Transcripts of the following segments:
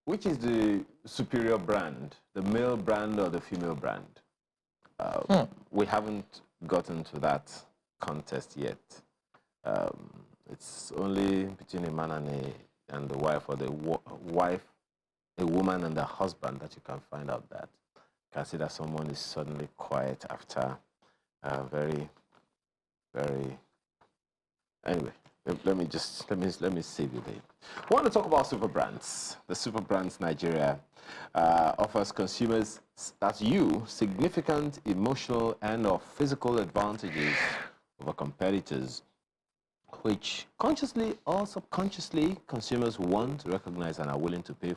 Which is the superior brand, the male brand or the female brand? We haven't gotten to that contest yet. It's only between a man and the wife, or the wife, a woman and the husband, that you can find out that. You can see that someone is suddenly quiet after very. Anyway, let me save you there. I want to talk about Superbrands. The Superbrands Nigeria offers consumers, that's you, significant emotional and/or physical advantages over competitors, which consciously or subconsciously consumers want, recognize, and are willing to pay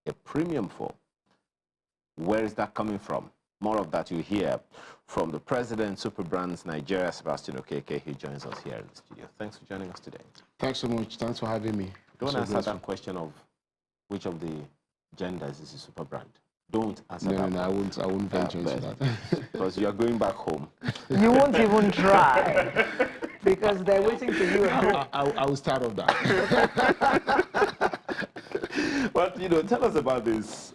a premium for. Where is that coming from? More of that you hear from the president, Superbrands Nigeria, Sebastian Okeke. He joins us here in the studio. Thanks for joining us today. Thanks so much. Thanks for having me. Don't answer that question of which of the genders is a Superbrand. Don't answer that. No, I won't venture into that. Because you are going back home. You won't even try. Because they're waiting for you. I will start off that. But tell us about this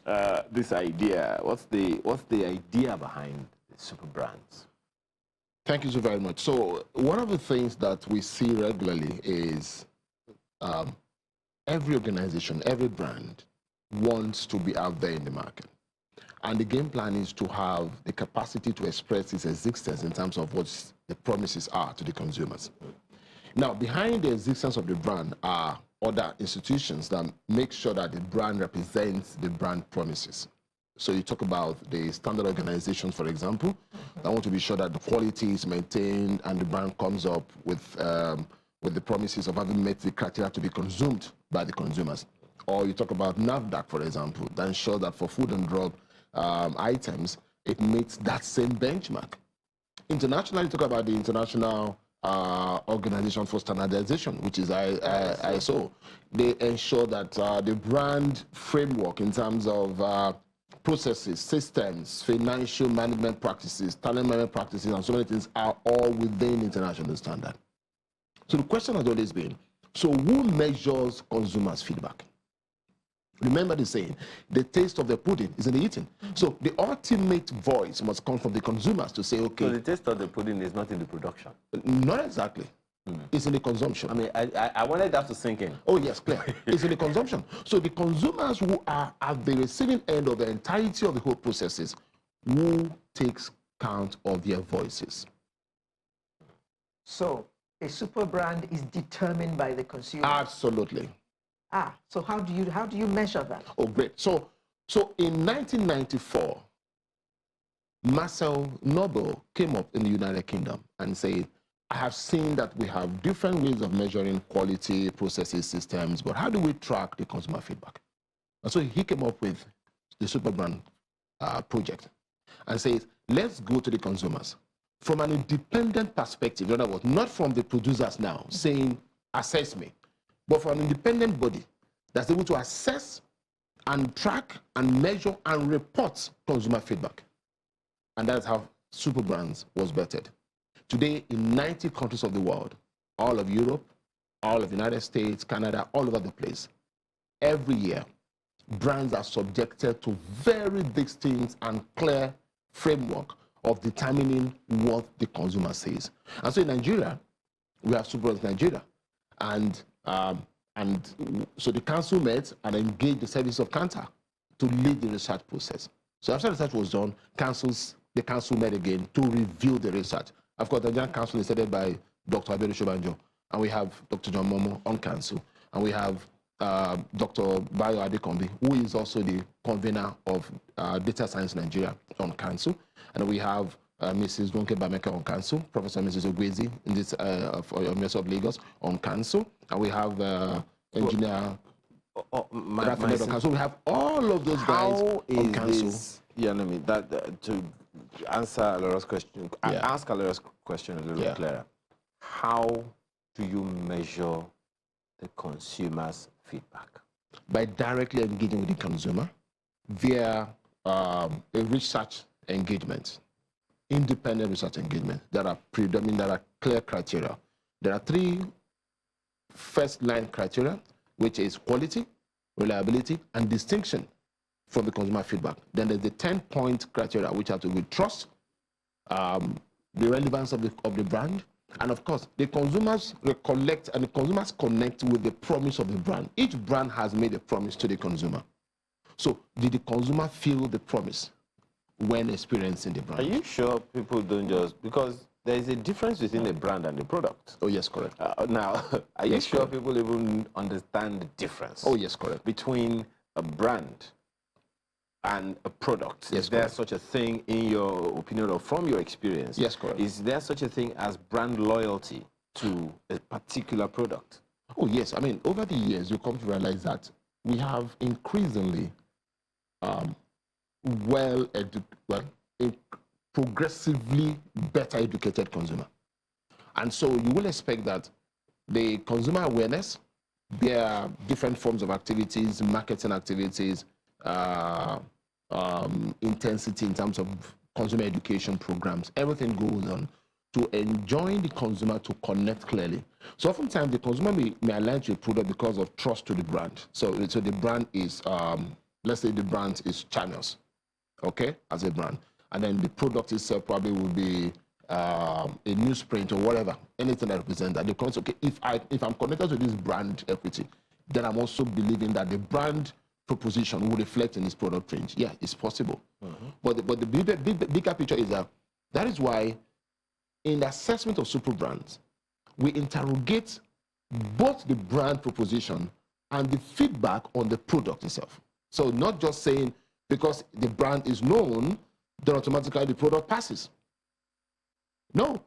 this idea. What's the idea behind the Superbrands? Thank you so very much. So one of the things that we see regularly is every organization, every brand wants to be out there in the market. And the game plan is to have the capacity to express its existence in terms of what the promises are to the consumers. Now, behind the existence of the brand are other institutions that make sure that the brand represents the brand promises. So you talk about the standard organizations, for example, that want to be sure that the quality is maintained and the brand comes up with the promises of having met the criteria to be consumed by the consumers. Or you talk about NAFDAC, for example, that ensure that for food and drug items, it meets that same benchmark. Internationally, you talk about the International Organization for Standardization, which is ISO. They ensure that the brand framework in terms of processes, systems, financial management practices, talent management practices, and so many things are all within international standard. So the question has always been, so who measures consumers' feedback? Remember the saying, the taste of the pudding is in the eating. So the ultimate voice must come from the consumers to say, okay. So the taste of the pudding is not in the production? Not exactly. It's in the consumption. I mean, I wanted that to sink in. Oh, yes, clear. It's in the consumption. So the consumers who are at the receiving end of the entirety of the whole processes, who takes count of their voices? So a super brand is determined by the consumer. Absolutely. So how do you measure that? Oh, great. So in 1994, Marcel Nobel came up in the United Kingdom and said, I have seen that we have different ways of measuring quality, processes, systems, but how do we track the consumer feedback? And so he came up with the Superbrand project and says, let's go to the consumers from an independent perspective. In other words, not from the producers now saying, assess me, but from an independent body that's able to assess and track and measure and report consumer feedback. And that's how Superbrands was vetted. Today, in 90 countries of the world, all of Europe, all of the United States, Canada, all over the place, every year, brands are subjected to very distinct and clear framework of determining what the consumer says. And so in Nigeria, we have Superbrands Nigeria. And so the council met and engaged the service of Kantar to lead the research process. So after the research was done, the council met again to review the research. Of course, the Nigerian Council is headed by Dr. Abedu Shobanjo, and we have Dr. John Momo on council, and we have Dr. Bayo Adekombi, who is also the convener of Data Science Nigeria on council, and we have Mrs. Ronke Bameka on council, Professor Mrs. Ogwezi in this University of Lagos on council, and we have engineer on council. We have all of those guys on council. To answer Alora's question, ask Alora's question a little clearer. How do you measure the consumer's feedback? By directly engaging with the consumer via a research engagement, independent research engagement that are predominant, that are clear criteria. There are three first-line criteria, which is quality, reliability, and distinction from the consumer feedback. Then there's the 10-point criteria, which have to do with trust, the relevance of the brand, and of course, the consumers recollect and the consumers connect with the promise of the brand. Each brand has made a promise to the consumer. So did the consumer feel the promise when experiencing the brand? Are you sure people don't just, because there is a difference between a brand and a product. Oh, yes, correct. Now, are you Yes, sure correct. people even understand the difference? Oh, yes, correct. Between a brand and a product? Yes, is there correct. such a thing, in your opinion or from your experience? Yes, correct. Is there such a thing as brand loyalty to a particular product? Oh, yes. I mean, over the years, you come to realize that we have increasingly progressively better educated consumer. And so you will expect that the consumer awareness, there are different forms of activities, marketing activities, intensity in terms of consumer education programs, everything goes on to enjoin the consumer to connect clearly. So oftentimes the consumer may align to a product because of trust to the brand. So the brand is, let's say the brand is Channels, okay, as a brand. And then the product itself probably will be a newsprint or whatever, anything that represents that. They come, okay, if I'm connected to this brand equity, then I'm also believing that the brand proposition will reflect in this product range. Yeah, it's possible. But the bigger picture is that is why in the assessment of Superbrands, we interrogate both the brand proposition and the feedback on the product itself. So not just saying because the brand is known, then automatically the product passes. No,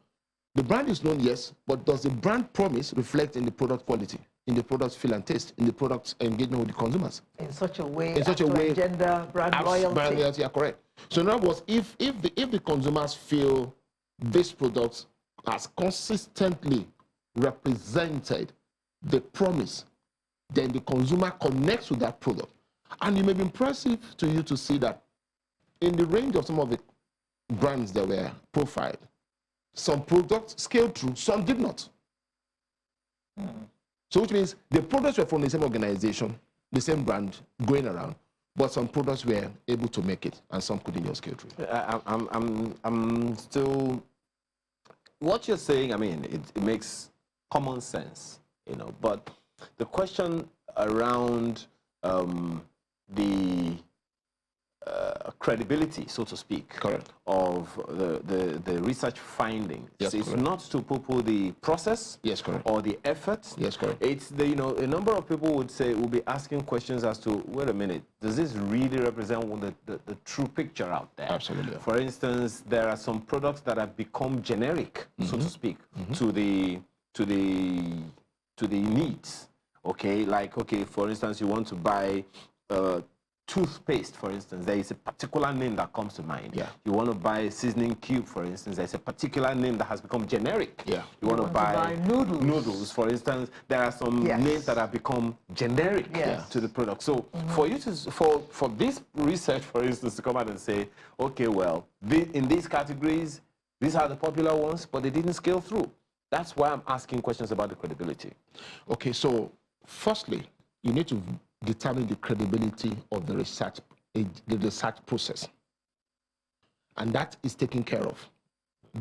the brand is known, yes, but does the brand promise reflect in the product quality, in the product's feel and taste, in the product's engagement with the consumers? In such a way, in such a way, engender brand loyalty. Brand loyalty, yeah, correct. So in other words, if the consumers feel this product has consistently represented the promise, then the consumer connects with that product. And it may be impressive to you to see that in the range of some of the brands that were profiled, some products scaled through, some did not. So which means the products were from the same organization, the same brand going around, but some products were able to make it and some couldn't just scale through. I'm still, what you're saying, I mean, it makes common sense, you know, but the question around the credibility, so to speak, Correct. of the research findings. Yes, it's correct. not to poo-poo the process, Yes, correct. or the effort. Yes, correct. It's the, you know, a number of people will be asking questions as to, wait a minute, does this really represent the true picture out there? Absolutely. For instance, there are some products that have become generic, so to speak, to the needs. Okay, like, okay, for instance, you want to buy toothpaste, for instance, there is a particular name that comes to mind. Yeah. You want to buy a seasoning cube, for instance, there's a particular name that has become generic. Yeah. You want to buy noodles. Noodles, for instance, there are some Yes. names that have become generic Yes. to the product. So for you to, for this research, for instance, to come out and say, okay, well, in these categories, these are the popular ones, but they didn't scale through. That's why I'm asking questions about the credibility. Okay, so firstly, you need to determine the credibility of the research process. And that is taken care of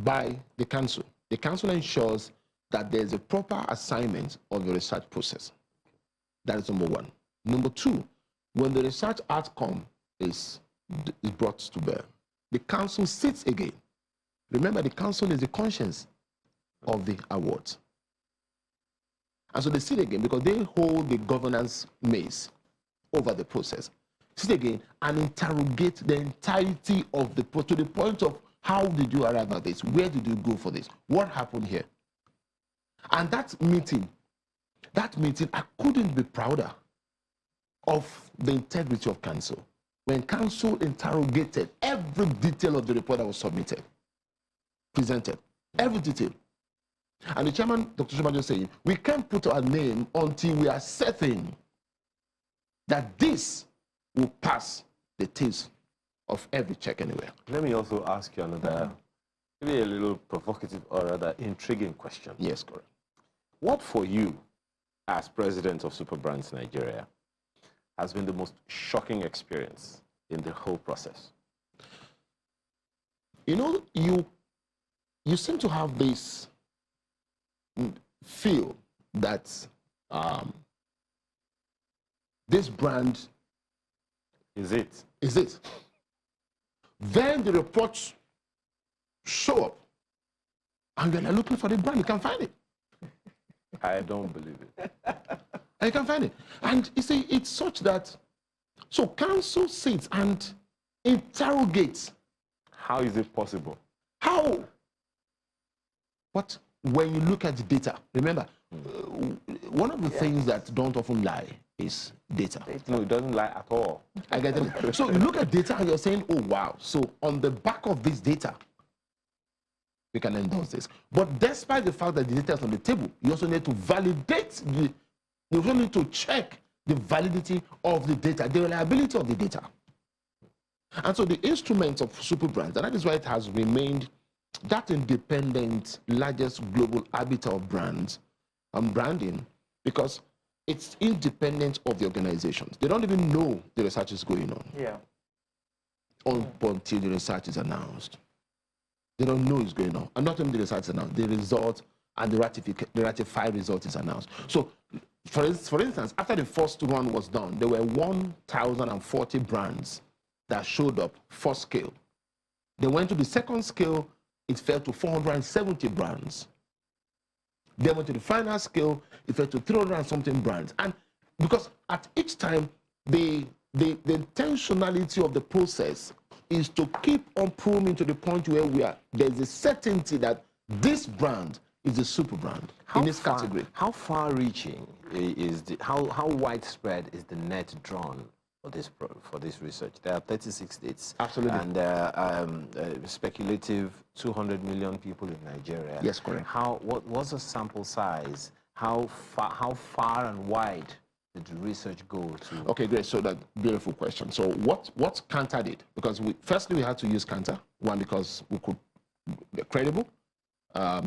by the council. The council ensures that there's a proper assignment of the research process. That is number one. Number two, when the research outcome is brought to bear, the council sits again. Remember, the council is the conscience of the awards. And so they sit again because they hold the governance maze over the process. Sit again and interrogate the entirety of the process to the point of how did you arrive at this? Where did you go for this? What happened here? And that meeting, I couldn't be prouder of the integrity of council. When council interrogated every detail of the report that was submitted, presented, every detail. And the chairman, Dr. Shumajo, is saying, we can't put our name until we are certain that this will pass the taste of every check anywhere. Let me also ask you another, maybe a little provocative or rather intriguing question. Yes, correct. What for you, as president of Superbrands Nigeria, has been the most shocking experience in the whole process? You know, you seem to have this feel that this brand Is it? is it. Then the reports show up, and you're looking for the brand, you can't find it. I don't believe it. And you can't find it. And you see, it's such that, so council sits and interrogates. How is it possible? How? But when you look at the data, remember, one of the things that don't often lie is data. No, it doesn't lie at all. I get it. So you look at data and you're saying, oh, wow. So on the back of this data, we can endorse this. But despite the fact that the data is on the table, you also need to validate, you also need to check the validity of the data, the reliability of the data. And so the instruments of Superbrands, and that is why it has remained that independent, largest global arbiter of brands and branding, because it's independent of the organizations. They don't even know the research is going on. Yeah. Until the research is announced. They don't know it's going on. And not only the research is announced, the result and the ratified result is announced. So, for instance, after the first one was done, there were 1,040 brands that showed up, first scale. They went to the second scale, it fell to 470 brands. Then went to the final scale, it fell to 300 and something brands. And because at each time, the intentionality of the process is to keep on proving to the point where there's a certainty that this brand is a super brand in this category. How far-reaching is how widespread is the net drawn for this research? There are 36 states. Absolutely. And speculative 200 million people in Nigeria. Yes, correct. What was the sample size? How far and wide did the research go to? Okay, great. So that beautiful question. So what Kantar did? Because firstly we had to use Kantar. One, because we could be credible,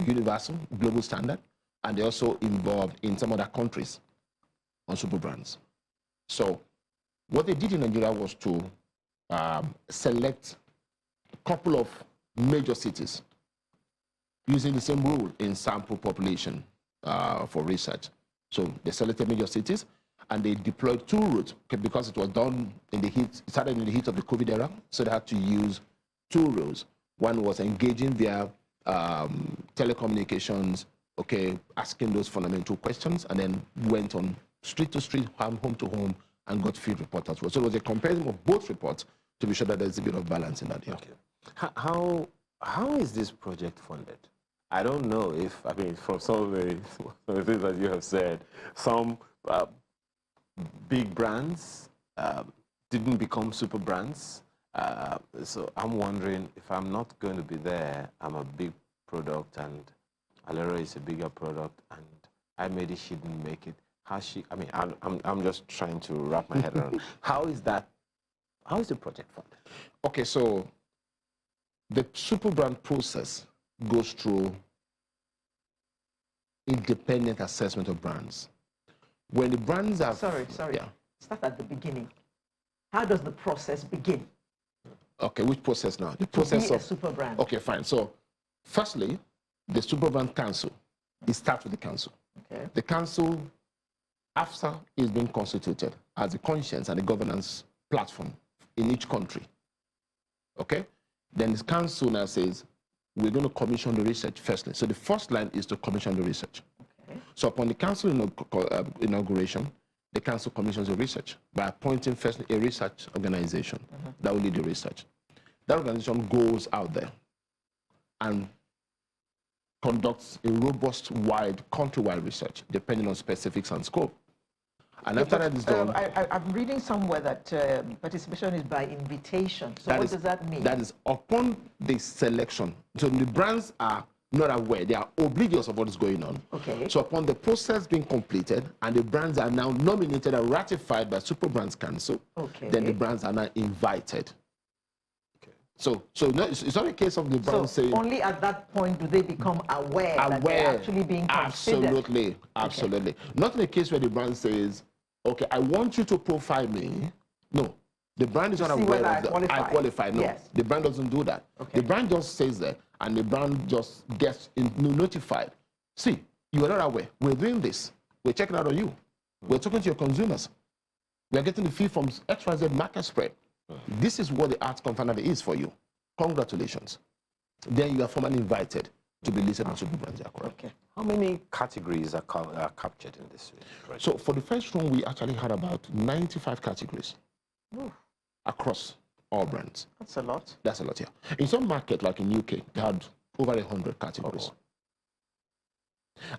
universal, global standard, and they also involved in some other countries on super brands. So what they did in Nigeria was to select a couple of major cities using the same rule in sample population for research. So they selected major cities and they deployed 2 routes because it was done in the heat, it started in the heat of the COVID era. So they had to use 2 routes. One was engaging their telecommunications, asking those fundamental questions, and then went on street to street, home to home, and got field reports as well. So it was a comparison of both reports to be sure that there's a bit of balance in that. Yeah. Okay. How is this project funded? I don't know if, I mean, from some of the things that you have said, some big brands didn't become super brands. So I'm wondering, if I'm not going to be there, I'm a big product and Alero is a bigger product and I made it, she didn't make it. I'm just trying to wrap my head around. How is the project funded? Okay, so the super brand process goes through independent assessment of brands. When the brands are... Sorry. Yeah. Start at the beginning. How does the process begin? Okay, which process now? The process to be of... a super brand. Okay, fine. So, firstly, the super brand council. It starts with the council. Okay. The council, after it's been constituted as the conscience and the governance platform in each country. Okay? Then the council now says, we're going to commission the research firstly. So the first line is to commission the research. Okay. So upon the council inauguration, the council commissions the research by appointing firstly a research organization that will lead the research. That organization goes out there and conducts a robust, countrywide research, depending on specifics and scope. And after that is done... I'm reading somewhere that participation is by invitation. So what does that mean? That is upon the selection. So the brands are not aware. They are oblivious of what is going on. Okay. So upon the process being completed and the brands are now nominated and ratified by Superbrands Council, then the brands are now invited. So no, it's not a case of the brand saying... only at that point do they become aware that they're actually being considered. Absolutely. Not in a case where the brand says, okay, I want you to profile me. No, the brand is To not see aware whether of the I I qualify. No, Yes. the brand doesn't do that. Okay. The brand just says that, and the brand just gets notified. See, you are not aware. We're doing this. We're checking out on you. We're talking to your consumers. We're getting the fee from XYZ market spread. This is what the outcome finally is for you. Congratulations. Then you are formally invited to be listed on Superbrands. Okay. How many categories are captured in this project? So for the first round, we actually had about 95 categories across all brands. That's a lot. That's a lot, yeah. In some market, like in UK, they had over 100 categories.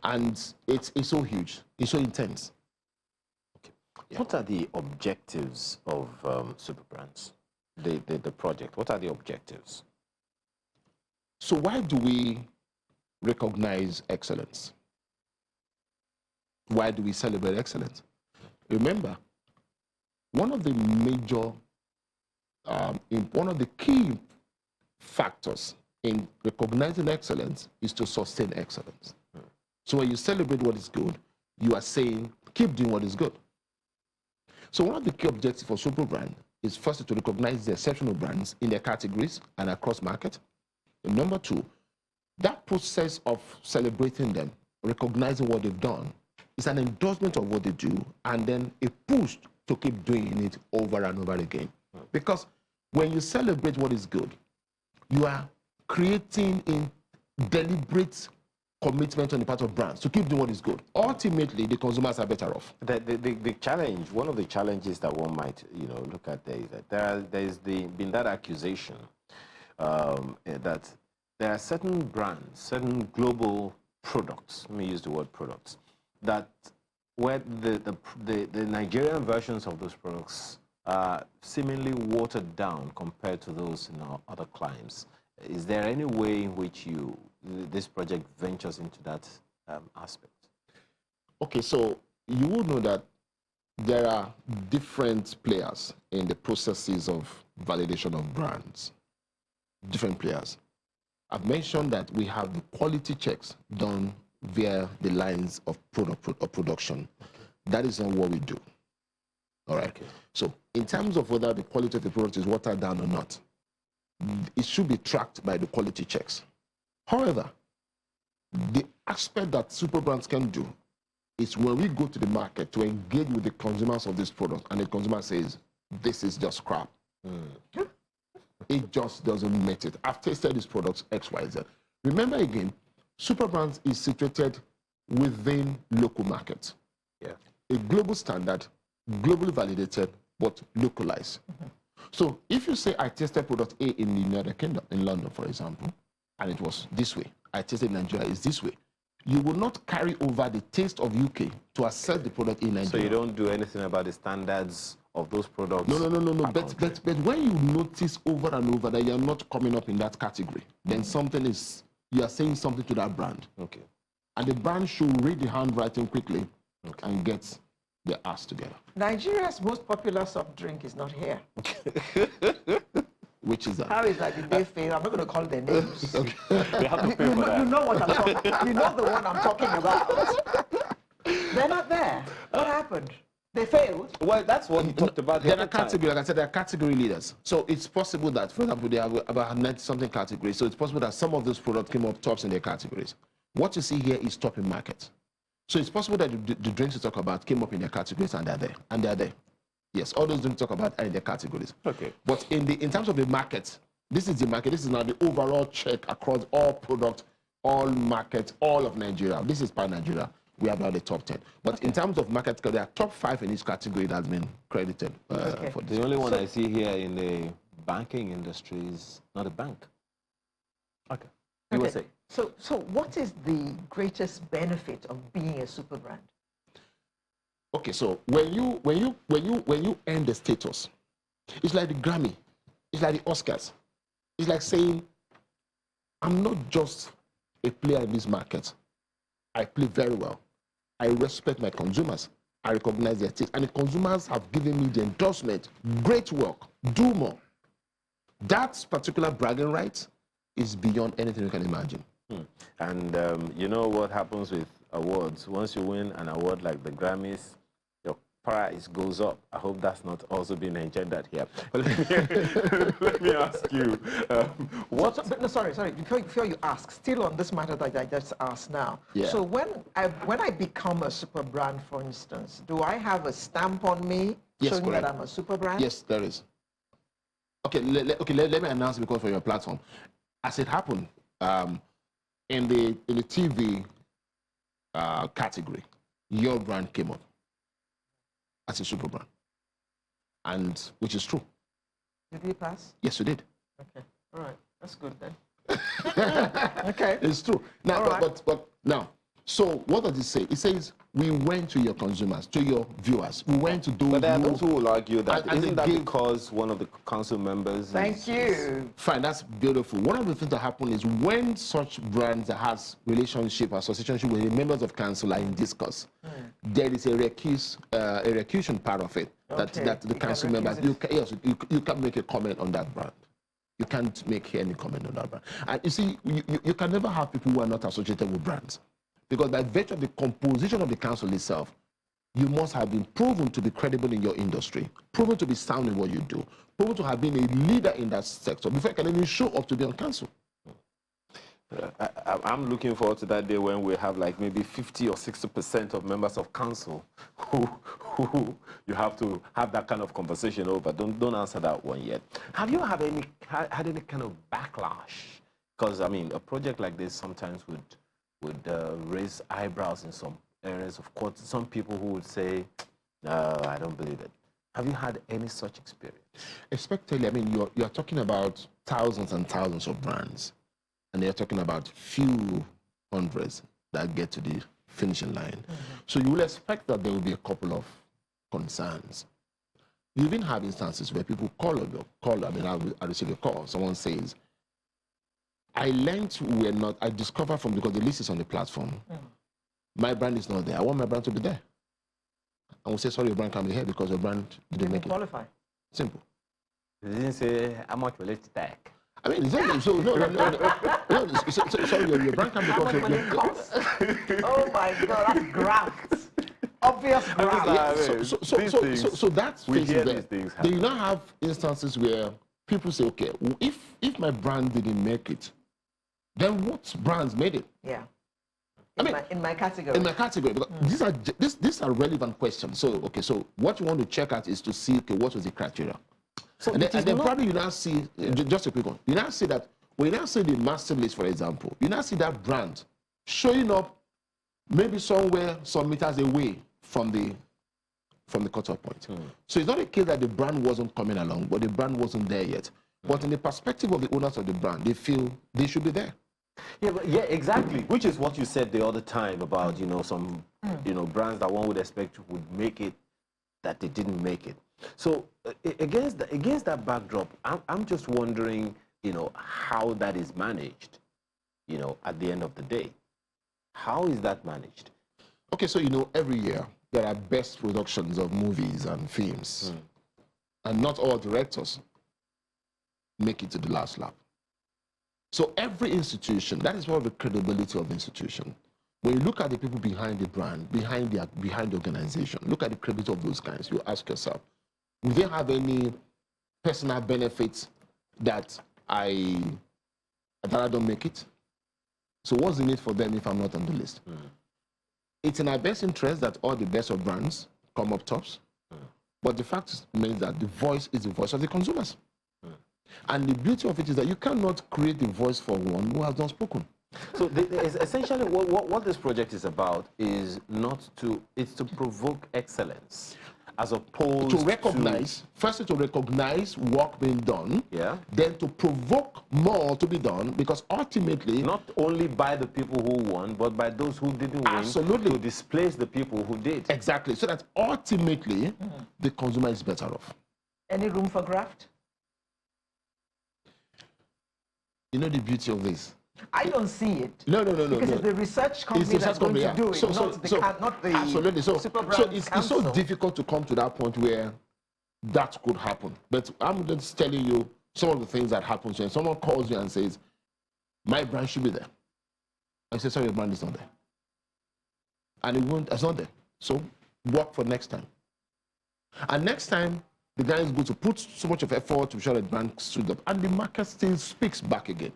And it's so huge. It's so intense. Okay. Yeah. What are the objectives of Superbrands? The project, what are the objectives? So why do we recognize excellence? Why do we celebrate excellence? Remember, one of the major, one of the key factors in recognizing excellence is to sustain excellence. So when you celebrate what is good, you are saying, keep doing what is good. So one of the key objectives for Superbrand is first to recognize the exceptional brands in their categories and across market. And number two, that process of celebrating them, recognizing what they've done, is an endorsement of what they do, and then a push to keep doing it over and over again. Because when you celebrate what is good, you are creating a deliberate commitment on the part of brands to keep doing what is good. Ultimately, the consumers are better off. The challenge, one of the challenges that one might, look at there is that there's been that accusation that there are certain brands, certain global products, let me use the word products, that where the Nigerian versions of those products are seemingly watered down compared to those in our other climes. Is there any way in which this project ventures into that aspect? Okay, so you would know that there are different players in the processes of validation of brands. Different players. I've mentioned that we have the quality checks done via the lines of production. Okay. That is not what we do. All right. Okay. So in terms of whether the quality of the product is watered down or not, it should be tracked by the quality checks. However, the aspect that Superbrands can do is when we go to the market to engage with the consumers of this product and the consumer says, this is just crap. It just doesn't meet it. I've tasted these products X, Y, Z. Remember again, Superbrands is situated within local markets. Yeah. A global standard, globally validated, but localized. So if you say I tasted product A in the United Kingdom, in London, for example, and it was this way, I tasted Nigeria is this way, you will not carry over the taste of UK to assess the product in Nigeria. So you don't do anything about the standards of those products? No. But when you notice over and over that you're not coming up in that category, then you are saying something to that brand. Okay. And the brand should read the handwriting quickly and get their ass together. Nigeria's most popular soft drink is not here. Which is that? How is that? Did they fail? I'm not going to call their names. Okay. You have to pay for that. You know what I'm talking. You know the one I'm talking about. They're not there. What happened? They failed. Well, that's what he talked about. They're a category, like I said, they're category leaders. So it's possible that, for example, they have about 90-something categories. So it's possible that some of those products came up tops in their categories. What you see here is top in market. So it's possible that the drinks you talk about came up in their categories and they're there. And they're there. Yes, all those drinks talk about are in their categories. Okay. But in terms of the market, this is the market. This is now the overall check across all products, all markets, all of Nigeria. This is part Nigeria. We have now the top 10. But in terms of market, there are top 5 in each category that has been credited. For this. The only one I see here in the banking industry is not a bank. Okay. You were saying. So what is the greatest benefit of being a super brand? Okay, so when you earn the status, it's like the Grammy, it's like the Oscars. It's like saying, I'm not just a player in this market. I play very well. I respect my consumers. I recognize their taste. And the consumers have given me the endorsement. Great work. Do more. That particular bragging right is beyond anything you can imagine. And you know what happens with awards? Once you win an award like the Grammys, your price goes up. I hope that's not also being engendered here. But let me ask you, what? No, sorry. Before you ask, still on this matter that I just asked now. Yeah. So when I become a super brand, for instance, do I have a stamp on me Yes, showing correct. that I'm a super brand? Yes, there is. Okay, let me announce it because for your platform. As it happened, in the TV category, your brand came up as a super brand, and which is true. Did we pass? Yes, you did. Okay. All right. That's good then. Okay. It's true. Now, All right. but now, so what does it say? It says we went to your consumers, to your viewers. We went to those But there are who... those who will argue that and isn't they that gave- because one of the council members Thank you. Fine, that's beautiful. One of the things that happen is when such brands that has relationship, association with the members of council are in discourse, there is a recusation part of it Okay. that the You can council recuse members, it. you can't make a comment on that brand. You can't make any comment on that brand. And you see, you can never have people who are not associated with brands. Because by virtue of the composition of the council itself, you must have been proven to be credible in your industry, proven to be sound in what you do, proven to have been a leader in that sector before you can even show up to be on council. I'm looking forward to that day when we have like maybe 50 or 60% of members of council who you have to have that kind of conversation over. Don't answer that one yet. Have you had any kind of backlash? Because I mean, a project like this sometimes would raise eyebrows in some areas of court. Some people who would say, "No, I don't believe it." Have you had any such experience? Especially, I mean, you're talking about thousands and thousands of brands, and you're talking about few hundreds that get to the finishing line. So you will expect that there will be a couple of concerns. You even have instances where people I receive a call, someone says, I discovered because the list is on the platform, my brand is not there. I want my brand to be there. And we'll say, sorry, your brand can't be here because your brand didn't make it. Qualify. Simple. You didn't say how much will it take. I mean, exactly. So sorry, your brand can't How much will it cost? Oh my God, that's graft. Obvious graft. So that's we hear there. these things Then happen. you now have instances where people say, okay, if my brand didn't make it, then what brands made it? Yeah. In my category. In my category, because these are relevant questions. So okay, so what you want to check out is to see, okay, what was the criteria? So And then probably you now see, just a quick one, you now see that, when you now see the master list, for example, you now see that brand showing up maybe somewhere, some meters away from the cutoff point. So it's not a case that the brand wasn't coming along, but the brand wasn't there yet. But in the perspective of the owners of the brand, they feel they should be there. Yeah, exactly. Which is what you said the other time about, some, brands that one would expect would make it, that they didn't make it. So against that backdrop, I'm just wondering, how that is managed, at the end of the day. How is that managed? Okay, so, every year there are best productions of movies and films. And not all directors make it to the last lap. So every institution, that is one of the credibility of the institution. When you look at the people behind the brand, behind the organization, look at the credibility of those guys, you ask yourself, will they have any personal benefits that I don't make it? So what's the need for them if I'm not on the list? It's in our best interest that all the best of brands come up tops. But the fact remains that the voice is the voice of the consumers. And the beauty of it is that you cannot create the voice for one who has not spoken. So essentially what this project is about is it's to provoke excellence, as opposed to recognize, firstly to recognize work being done, then to provoke more to be done, because ultimately... Not only by the people who won, but by those who didn't win, to displace the people who did. Exactly, so that ultimately the consumer is better off. Any room for graft? You know the beauty of this? I don't see it. No. Because it's the research company that's going to do it, not the absolutely. So Superbrands it's so difficult to come to that point where that could happen. But I'm just telling you some of the things that happens when someone calls you and says, my brand should be there. I say, sorry, your brand is not there. And it's not there. So work for next time. And next time, the guy is going to put so much of effort to show the brand stood up, and the market still speaks back again.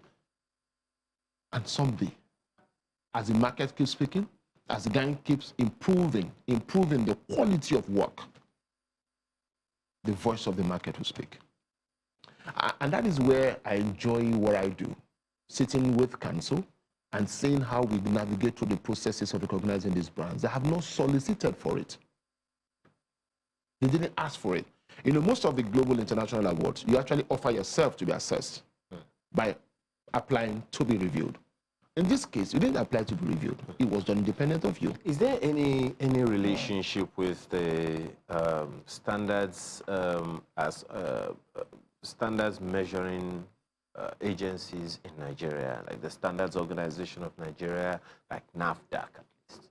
And someday, as the market keeps speaking, as the guy keeps improving the quality of work, the voice of the market will speak. And that is where I enjoy what I do, sitting with council and seeing how we navigate through the processes of recognizing these brands. They have not solicited for it. They didn't ask for it. You know, most of the global international awards, you actually offer yourself to be assessed by applying to be reviewed. In this case, you didn't apply to be reviewed. It was done independent of you. Is there any relationship with the standards standards measuring agencies in Nigeria, like the Standards Organization of Nigeria, like NAFDAC at least?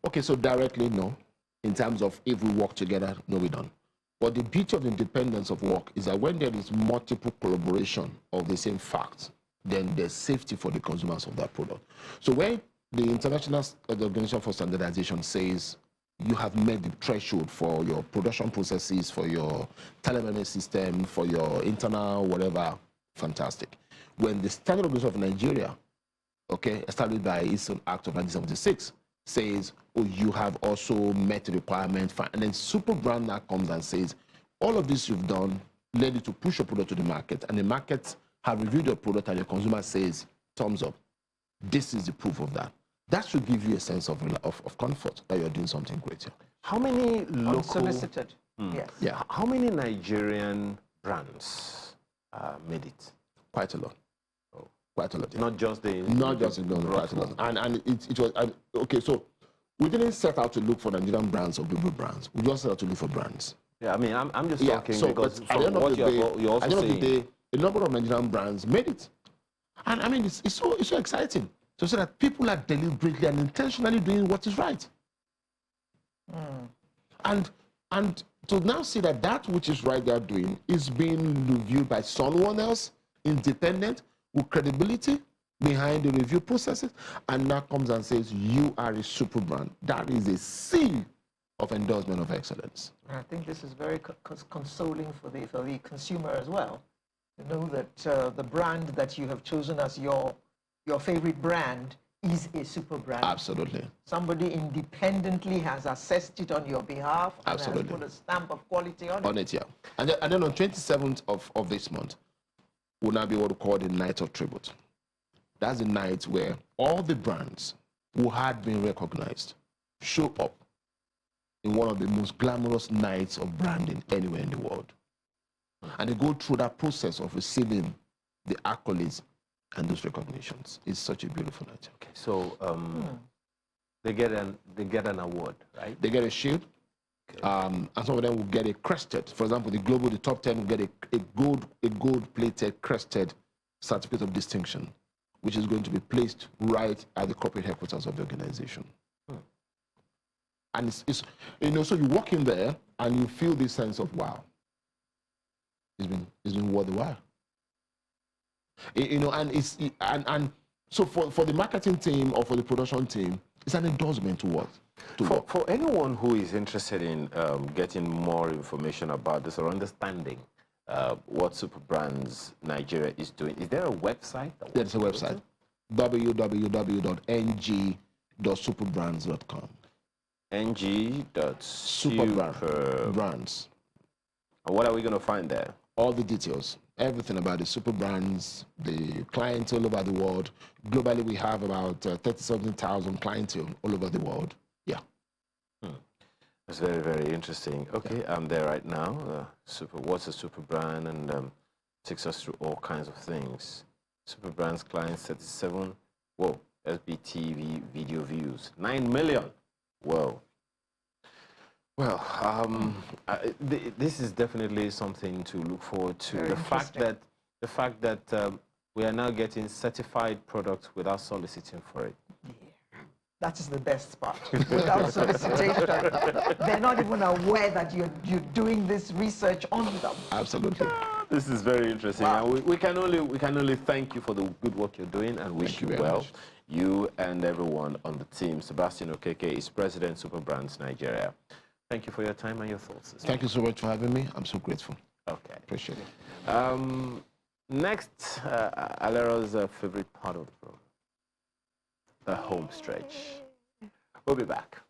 Okay, so directly, no. In terms of if we work together, no, we don't. But the beauty of the independence of work is that when there is multiple collaboration of the same facts, then there's safety for the consumers of that product. So when the International Organization for Standardization says you have met the threshold for your production processes, for your telemanagement system, for your internal whatever, fantastic. When the Standard Organization of Nigeria, okay, established by its own Act of 1976, says, oh, you have also met the requirement, and then Superbrand now comes and says, all of this you've done led you to push your product to the market, and the market have reviewed your product and your consumer says, thumbs up. This is the proof of that. That should give you a sense of comfort that you're doing something great here. How many local... Unsolicited, yes. Yeah. How many Nigerian brands made it? Quite a lot. Oh. Quite a lot. Yeah. Not just the... Not just the quite a lot. And it was... okay, so we didn't set out to look for Nigerian brands or global brands. We just set out to look for brands. Yeah, I mean, I'm just talking so, because at the end of the day, you're also at the end saying... of the day, a number of Nigerian brands made it. And I mean, it's so exciting to see that people are deliberately and intentionally doing what is right. And to now see that that which is right they are doing is being reviewed by someone else, independent, with credibility behind the review processes, and now comes and says, you are a super brand. That is a seal of endorsement of excellence. I think this is very consoling for the consumer as well. To know that the brand that you have chosen as your favorite brand is a super brand. Absolutely. Somebody independently has assessed it on your behalf and Absolutely. has put a stamp of quality on it. On it, yeah. And then on 27th of this month, will now be what we call the Night of Tribute. That's the night where all the brands who had been recognized show up in one of the most glamorous nights of branding anywhere in the world. And they go through that process of receiving the accolades and those recognitions. It's such a beautiful night. Okay, so they get an award, right? They get a shield, okay. And some of them will get a crested. For example, the top 10 will get a gold-plated crested certificate of distinction, which is going to be placed right at the corporate headquarters of the organization. And it's so you walk in there and you feel this sense of wow. It's been worth the while. And so for the marketing team or for the production team, it's an endorsement to work. For anyone who is interested in getting more information about this or understanding what Superbrands Nigeria is doing, is there a website? There's a website, www.ng.superbrands.com. ng.superbrands. And what are we going to find there? All the details, everything about the Superbrands, the clientele all over the world. Globally, we have about 30,000 clientele all over the world. Yeah. That's very, very interesting. Okay, yeah. I'm there right now. What's a Superbrand? And takes us through all kinds of things. Superbrands clients 37. Whoa, SBTV video views 9 million. Whoa. Well, this is definitely something to look forward to. The fact that we are now getting certified products without soliciting for it. Yeah. That is the best part. Without solicitation, they're not even aware that you're doing this research on them. Absolutely. This is very interesting. Wow. And we can only thank you for the good work you're doing and wish you well. Much. You and everyone on the team. Sebastian Okeke is President Superbrands Nigeria. Thank you for your time and your thoughts. Thank you so much for having me. I'm so grateful. Okay. Appreciate it. Next, Alera's favorite part of the program, the home stretch. We'll be back.